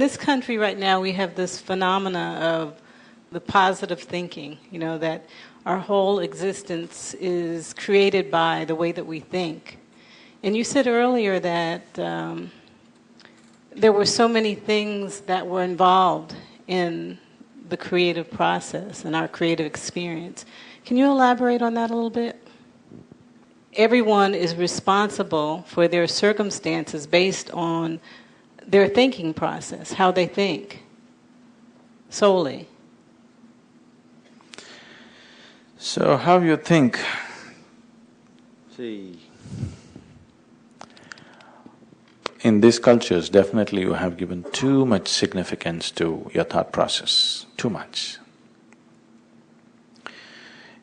this country right now we have this phenomena of the positive thinking, that our whole existence is created by the way that we think. And you said earlier that there were so many things that were involved in the creative process and our creative experience. Can you elaborate on that a little bit? Everyone is responsible for their circumstances based on their thinking process, how they think, solely. So how you think? See, in these cultures, definitely you have given too much significance to your thought process, too much.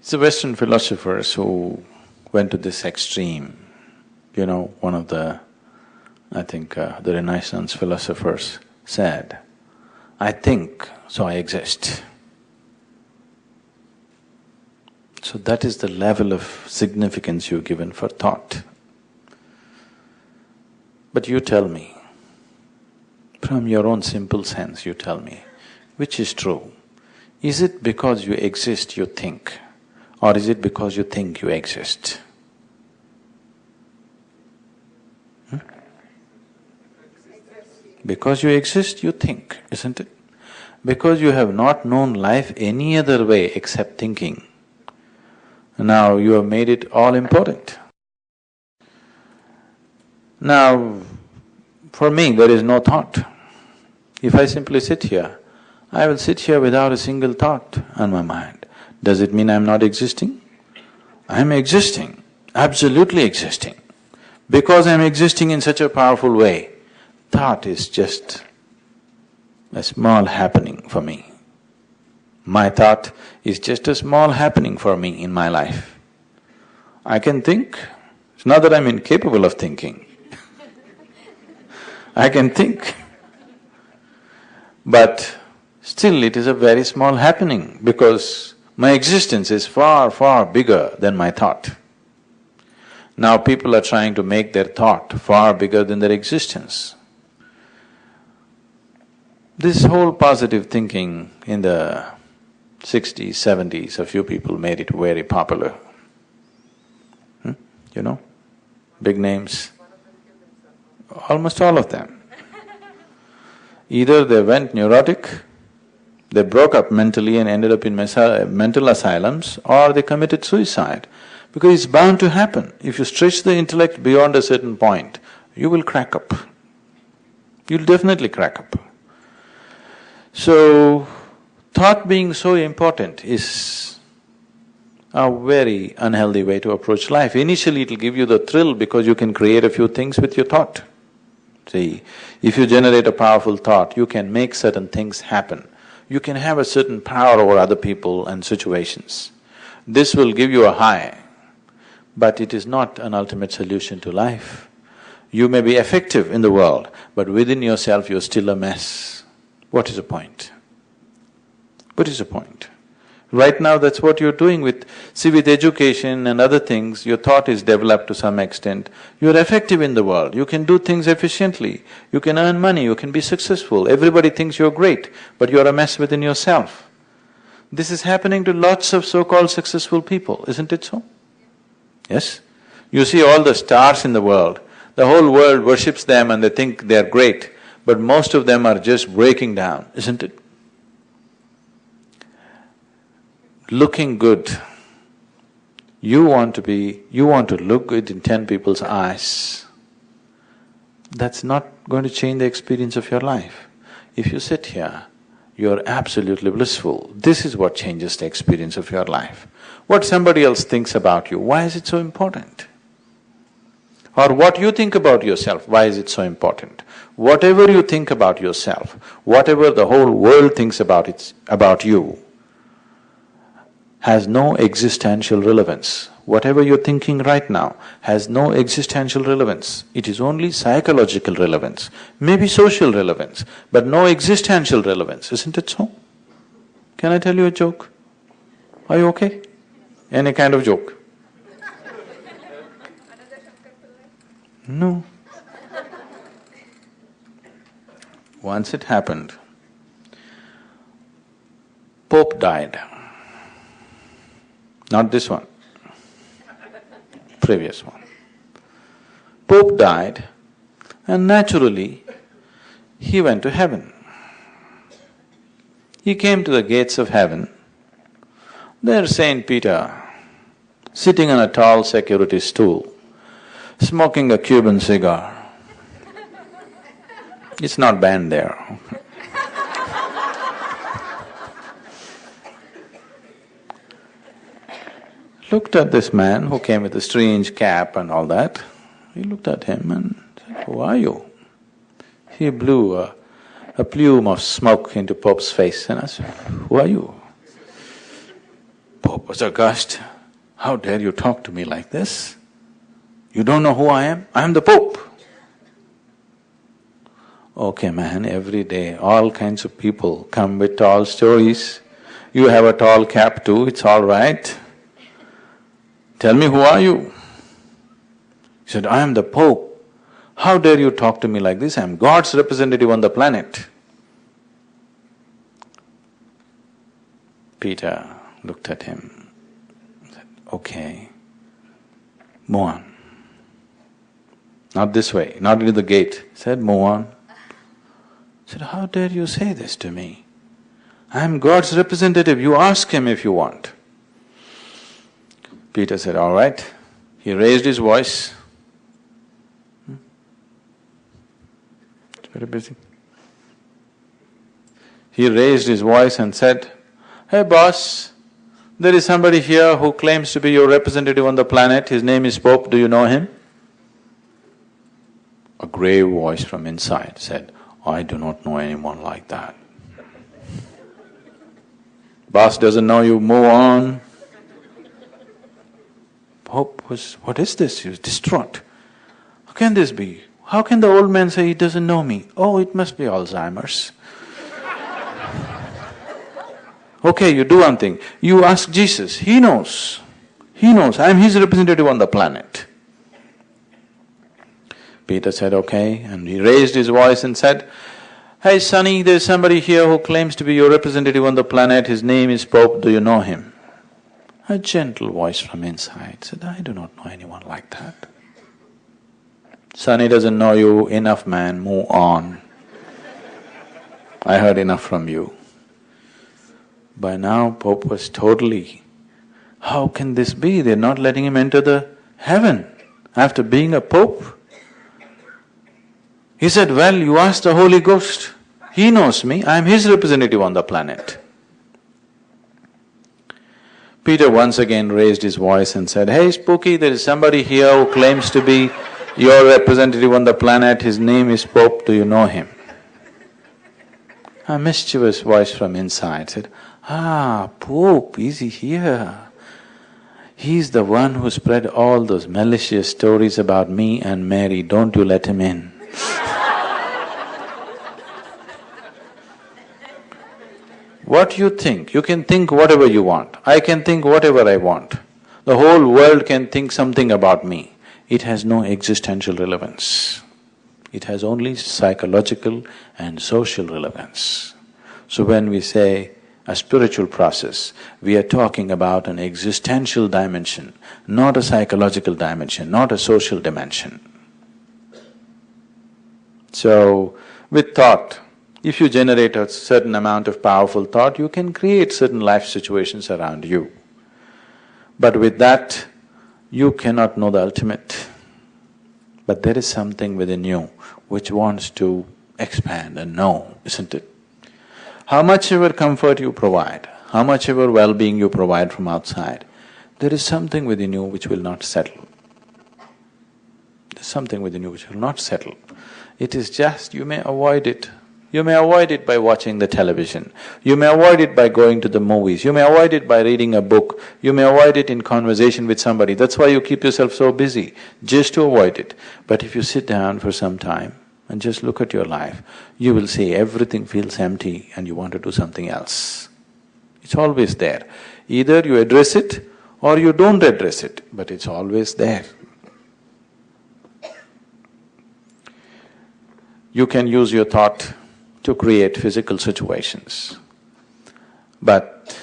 It's the Western philosophers who went to this extreme. One of the, I think the Renaissance philosophers said, "I think, so I exist." So that is the level of significance you've given for thought. But you tell me, from your own simple sense, you tell me, which is true? Is it because you exist you think, or is it because you think you exist? Because you exist, you think, isn't it? Because you have not known life any other way except thinking. Now you have made it all important. Now, for me, there is no thought. If I simply sit here, I will sit here without a single thought on my mind. Does it mean I'm not existing? I'm existing, absolutely existing. Because I'm existing in such a powerful way, thought is just a small happening for me. My thought is just a small happening for me in my life. I can think, it's not that I'm incapable of thinking. I can think, but still it is a very small happening because my existence is far, far bigger than my thought. Now people are trying to make their thought far bigger than their existence. This whole positive thinking in the 60s, 70s, a few people made it very popular. Big names, almost all of them. Either they went neurotic, they broke up mentally and ended up in mental asylums, or they committed suicide. Because it's bound to happen. If you stretch the intellect beyond a certain point, you will crack up. You'll definitely crack up. So, thought being so important is a very unhealthy way to approach life. Initially it'll give you the thrill because you can create a few things with your thought. See, if you generate a powerful thought, you can make certain things happen. You can have a certain power over other people and situations. This will give you a high, but it is not an ultimate solution to life. You may be effective in the world, but within yourself you're still a mess. What is the point? What is the point? Right now that's what you're doing with… See, with education and other things, your thought is developed to some extent. You're effective in the world, you can do things efficiently, you can earn money, you can be successful. Everybody thinks you're great, but you're a mess within yourself. This is happening to lots of so-called successful people, isn't it so? Yes? You see all the stars in the world, the whole world worships them and they think they're great, but most of them are just breaking down, isn't it? Looking good, you want to look good in 10 people's eyes. That's not going to change the experience of your life. If you sit here, you're absolutely blissful. This is what changes the experience of your life. What somebody else thinks about you, why is it so important? Or what you think about yourself, why is it so important? Whatever you think about yourself, whatever the whole world thinks about you, has no existential relevance. Whatever you're thinking right now has no existential relevance. It is only psychological relevance, maybe social relevance, but no existential relevance, isn't it so? Can I tell you a joke? Are you okay? Any kind of joke? No. Once it happened, Pope died. Not this one, previous one. Pope died, and naturally, he went to heaven. He came to the gates of heaven. There's Saint Peter, sitting on a tall security stool, smoking a Cuban cigar. It's not banned there. Looked at this man who came with a strange cap and all that. He looked at him and said, "Who are you?" He blew a plume of smoke into Pope's face and asked, "Who are you?" Pope was aghast. "How dare you talk to me like this? You don't know who I am? I am the Pope." "Okay, man, every day all kinds of people come with tall stories. You have a tall cap too, it's all right. Tell me, who are you?" He said, "I am the Pope. How dare you talk to me like this? I am God's representative on the planet." Peter looked at him and said, "Okay, move on. Not this way, not into the gate." He said, "Move on." He said, "How dare you say this to me? I am God's representative, you ask him if you want." Peter said, "All right." He raised his voice. It's very busy. He raised his voice and said, "Hey boss, there is somebody here who claims to be your representative on the planet, his name is Pope, do you know him?" A grave voice from inside said, "I do not know anyone like that." "Boss doesn't know you, move on." Pope was, "What is this?" He was distraught. "How can this be? How can the old man say he doesn't know me? Oh, it must be Alzheimer's." "Okay, you do one thing. You ask Jesus, he knows. He knows, I am his representative on the planet." Peter said, "Okay," and he raised his voice and said, "Hey Sonny, there's somebody here who claims to be your representative on the planet, his name is Pope, do you know him?" A gentle voice from inside said, "I do not know anyone like that." "Sonny doesn't know you, enough man, move on. I heard enough from you." By now Pope was totally, how can this be? They're not letting him enter the heaven after being a Pope. He said, "Well, you ask the Holy Ghost. He knows me, I am his representative on the planet." Peter once again raised his voice and said, "Hey Spooky, there is somebody here who claims to be your representative on the planet, his name is Pope, do you know him?" A mischievous voice from inside said, "Ah, Pope, is he here? He's the one who spread all those malicious stories about me and Mary, don't you let him in." What you think, you can think whatever you want, I can think whatever I want. The whole world can think something about me. It has no existential relevance. It has only psychological and social relevance. So when we say a spiritual process, we are talking about an existential dimension, not a psychological dimension, not a social dimension. So, with thought, if you generate a certain amount of powerful thought, you can create certain life situations around you. But with that, you cannot know the ultimate. But there is something within you which wants to expand and know, isn't it? How much ever comfort you provide, how much ever well-being you provide from outside, there is something within you which will not settle. There's something within you which will not settle. It is just, you may avoid it. You may avoid it by watching the television, you may avoid it by going to the movies, you may avoid it by reading a book, you may avoid it in conversation with somebody. That's why you keep yourself so busy, just to avoid it. But if you sit down for some time and just look at your life, you will see everything feels empty and you want to do something else. It's always there. Either you address it or you don't address it, but it's always there. You can use your thought to create physical situations. But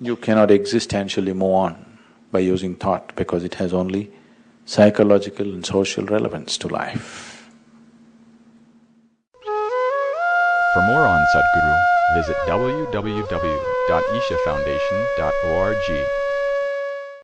you cannot existentially move on by using thought because it has only psychological and social relevance to life. For more on Sadhguru, visit www.ishafoundation.org.